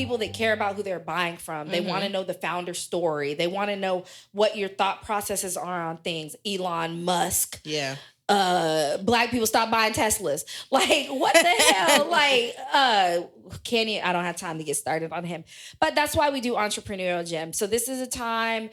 people that care about who they're buying from. They want to know the founder story. They want to know what your thought processes are on things. Elon Musk. Yeah. Black people stop buying Teslas. Like, what the hell? Like, Kenny, I don't have time to get started on him. But that's why we do Entrepreneurial Gym. So this is a time,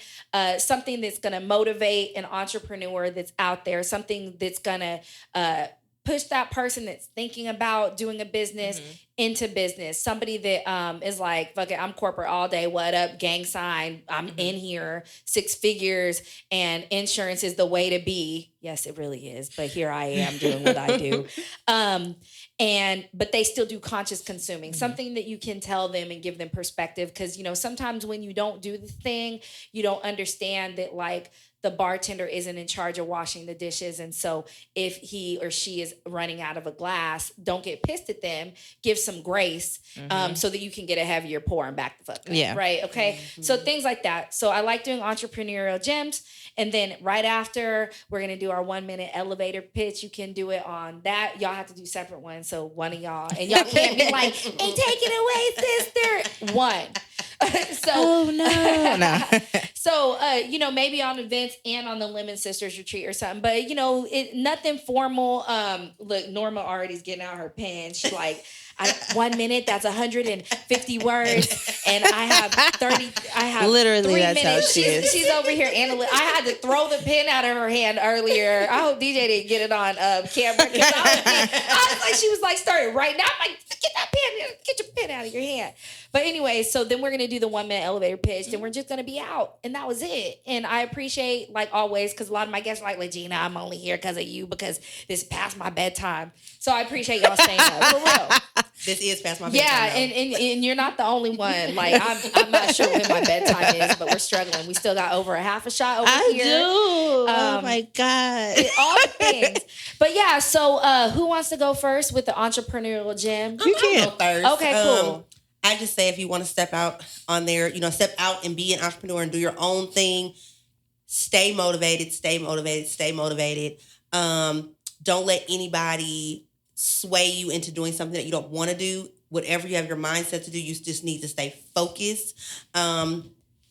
something that's going to motivate an entrepreneur that's out there, something that's going to push that person that's thinking about doing a business into business. Somebody that is like, fuck it, I'm corporate all day. What up? Gang sign. I'm in here, 6 figures, and insurance is the way to be. Yes, it really is. But here I am doing what I do. But they still do conscious consuming, something that you can tell them and give them perspective. Because, sometimes when you don't do the thing, you don't understand that, like, the bartender isn't in charge of washing the dishes. And so if he or she is running out of a glass, don't get pissed at them. Give some grace so that you can get a heavier pour and back the fuck up. Yeah. Right? Okay? So things like that. So I like doing entrepreneurial gyms. And then right after, we're going to do our 1-minute elevator pitch. You can do it on that. Y'all have to do separate ones. So one of y'all. And y'all can't be like, hey, take it away, sister. One. So maybe on events and on the Lemon Sisters retreat or something, but nothing formal. Look, Norma already's getting out her pen. She's like, 1 minute, that's 150 words, and I have 30. I have literally 3 that's minutes. How she is. She's over here analyzing. I had to throw the pen out of her hand earlier. I hope DJ didn't get it on camera. I was like, she was like, started right now. I'm like, get that pen, get your pen out of your hand. But anyway, so then we're going to do the 1-minute elevator pitch, and we're just going to be out. And that was it. And I appreciate, like always, because a lot of my guests are like, LaGina, I'm only here because of you, because this is past my bedtime. So I appreciate y'all staying up. For real. This is past my bedtime. Yeah, and you're not the only one. Like, I'm not sure when my bedtime is, but we're struggling. We still got over a half a shot over here. I do. Oh, my God. All the things. But yeah, so who wants to go first with the entrepreneurial gym? You can go first. Okay, cool. I just say if you want to step out on there, step out and be an entrepreneur and do your own thing, stay motivated. Don't let anybody sway you into doing something that you don't want to do. Whatever you have your mindset to do, you just need to stay focused. And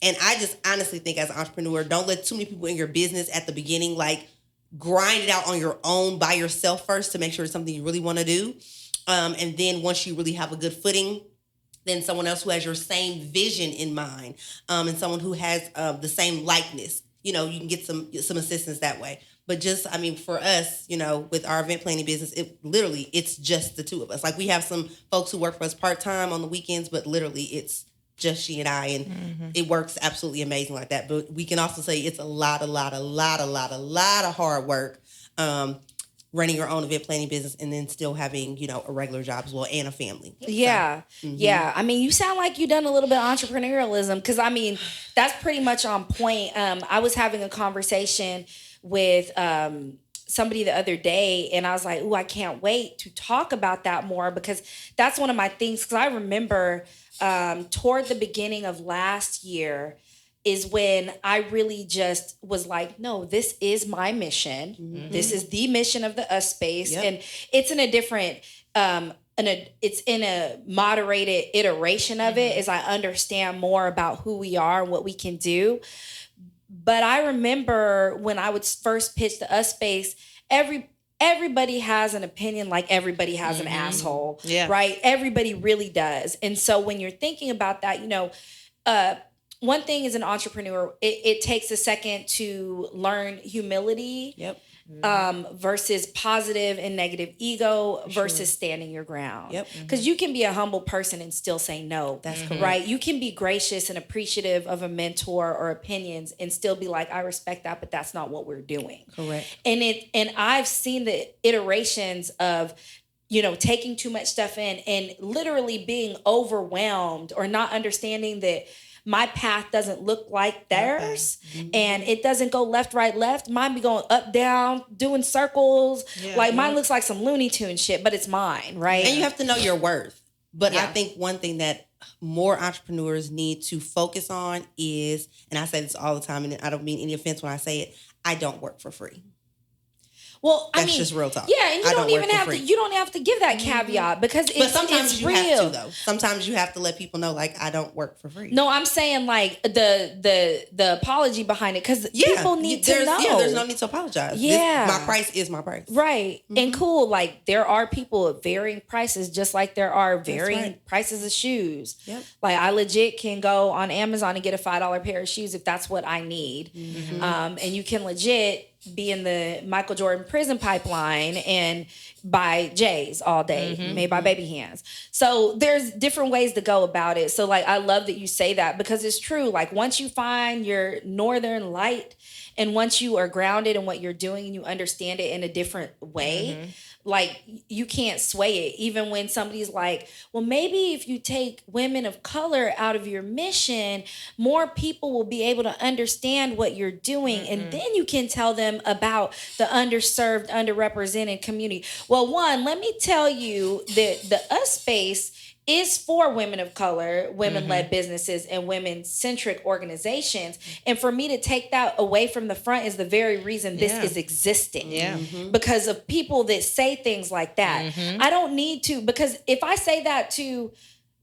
I just honestly think as an entrepreneur, don't let too many people in your business at the beginning, like, grind it out on your own by yourself first to make sure it's something you really want to do. And then once you really have a good footing, then someone else who has your same vision in mind, and someone who has the same likeness, you can get some assistance that way. But just, for us, with our event planning business, it's just the two of us. Like, we have some folks who work for us part-time on the weekends, but literally it's just she and I, and it works absolutely amazing like that. But we can also say it's a lot of hard work, running your own event planning business and then still having, a regular job as well and a family. Yeah. So, yeah. You sound like you done a little bit of entrepreneurialism, because that's pretty much on point. I was having a conversation with somebody the other day, and I was like, ooh, I can't wait to talk about that more, because that's one of my things. Because I remember toward the beginning of last year is when I really just was like, no, this is my mission. Mm-hmm. This is the mission of the Us Space. Yep. And it's in a different, it's in a moderated iteration of it as I understand more about who we are and what we can do. But I remember when I would first pitch the Us Space, everybody has an opinion, like everybody has an asshole, right? Everybody really does. And so when you're thinking about that, one thing as an entrepreneur, it takes a second to learn humility versus positive and negative ego versus standing your ground. Because you can be a humble person and still say no. That's correct. Right? You can be gracious and appreciative of a mentor or opinions and still be like, I respect that, but that's not what we're doing. Correct. And I've seen the iterations of taking too much stuff in and literally being overwhelmed or not understanding that my path doesn't look like theirs, and it doesn't go left, right, left. Mine be going up, down, doing circles. Mine looks like some Looney Tunes shit, but it's mine, right? And you have to know your worth. But I think one thing that more entrepreneurs need to focus on is, and I say this all the time, and I don't mean any offense when I say it, I don't work for free. Well, I That's mean, just real talk. Yeah, and I don't work for free. you don't have to give that caveat because But sometimes it's you real. have to, though. Sometimes you have to let people know, like, I don't work for free. No, I'm saying like the apology behind it because people need to know. Yeah, there's no need to apologize. Yeah, my price is my price. Right, and cool. Like there are people at varying prices, just like there are varying prices of shoes. Yep. Like I legit can go on Amazon and get a $5 pair of shoes if that's what I need, and you can legit be in the Michael Jordan prison pipeline and buy J's all day made by baby hands. So there's different ways to go about it. So like I love that you say that because it's true. Like once you find your northern light and once you are grounded in what you're doing and you understand it in a different way, like you can't sway it. Even when somebody's like, well, maybe if you take women of color out of your mission, more people will be able to understand what you're doing. And then you can tell them about the underserved, underrepresented community. Well, one, let me tell you that the US space is for women of color, women-led businesses, and women-centric organizations. And for me to take that away from the front is the very reason this is existing. Yeah. Because of people that say things like that. I don't need to, because if I say that to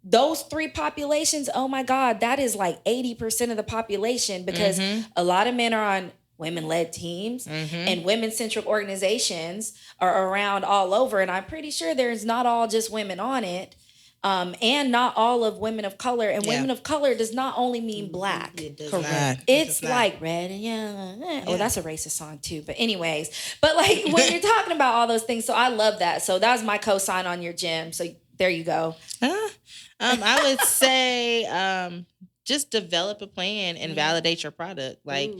those three populations, oh my God, that is like 80% of the population because a lot of men are on women-led teams and women-centric organizations are around all over. And I'm pretty sure there's not all just women on it. And not all of women of color. And women of color does not only mean black. It does Correct. not. It's like red and yellow. Oh, that's a racist song too. But anyways, but like when you're talking about all those things, so I love that. So that was my cosign on your gym. So there you go. I would say just develop a plan and validate your product. Like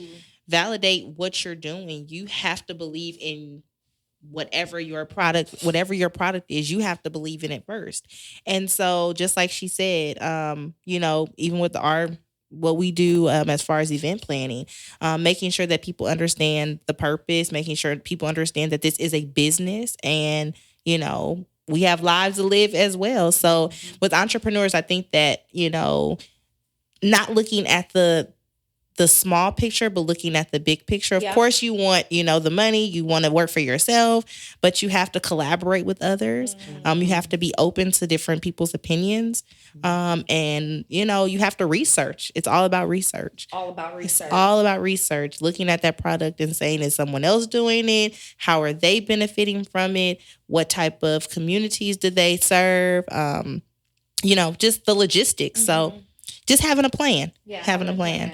validate what you're doing. You have to believe in whatever your product is, you have to believe in it first. And so just like she said, even with what we do as far as event planning, making sure that people understand the purpose, making sure people understand that this is a business and, we have lives to live as well. So with entrepreneurs, I think that, not looking at the small picture, but looking at the big picture. Of course, you want, the money, you want to work for yourself, but you have to collaborate with others. You have to be open to different people's opinions. And, you have to research. It's all about research. It's all about research, looking at that product and saying, is someone else doing it? How are they benefiting from it? What type of communities do they serve? Just the logistics. So just having a plan. Yeah, having a plan.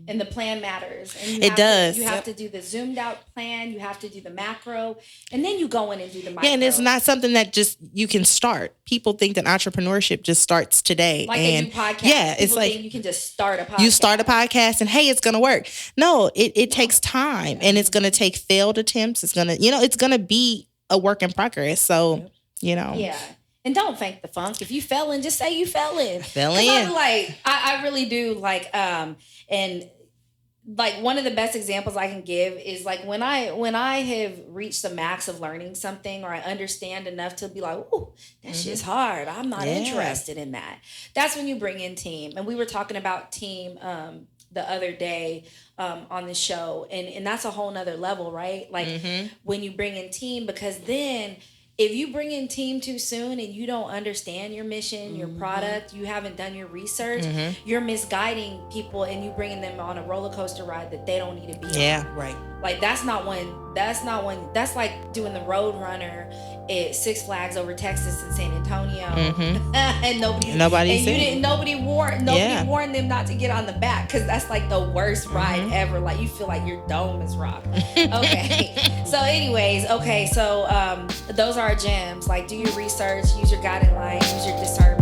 And the plan matters. And it does. You have to do the zoomed out plan. You have to do the macro. And then you go in and do the micro. Yeah, and it's not something that just you can start. People think that entrepreneurship just starts today. Like and they do podcasts. Yeah, People it's like think you can just start a podcast. You start a podcast and hey, it's gonna work. No, it takes time and it's gonna take failed attempts. It's gonna, it's gonna be a work in progress. So, Yeah. And don't fake the funk. If you fell in, just say you fell in. I really do like, and like one of the best examples I can give is like when I have reached the max of learning something or I understand enough to be like, ooh, that shit's hard. I'm not interested in that. That's when you bring in team. And we were talking about team the other day on the show. And that's a whole nother level, right? Like when you bring in team, because then if you bring in team too soon and you don't understand your mission, your product, you haven't done your research, you're misguiding people and you bringing them on a roller coaster ride that they don't need to be on. Yeah, right. Like that's like doing the Road Runner at Six Flags over Texas and San Antonio. And nobody warned them not to get on the back because that's like the worst ride ever. Like you feel like your dome is rocked. Okay. So those are our gems. Like do your research, use your guiding light, use your discernment.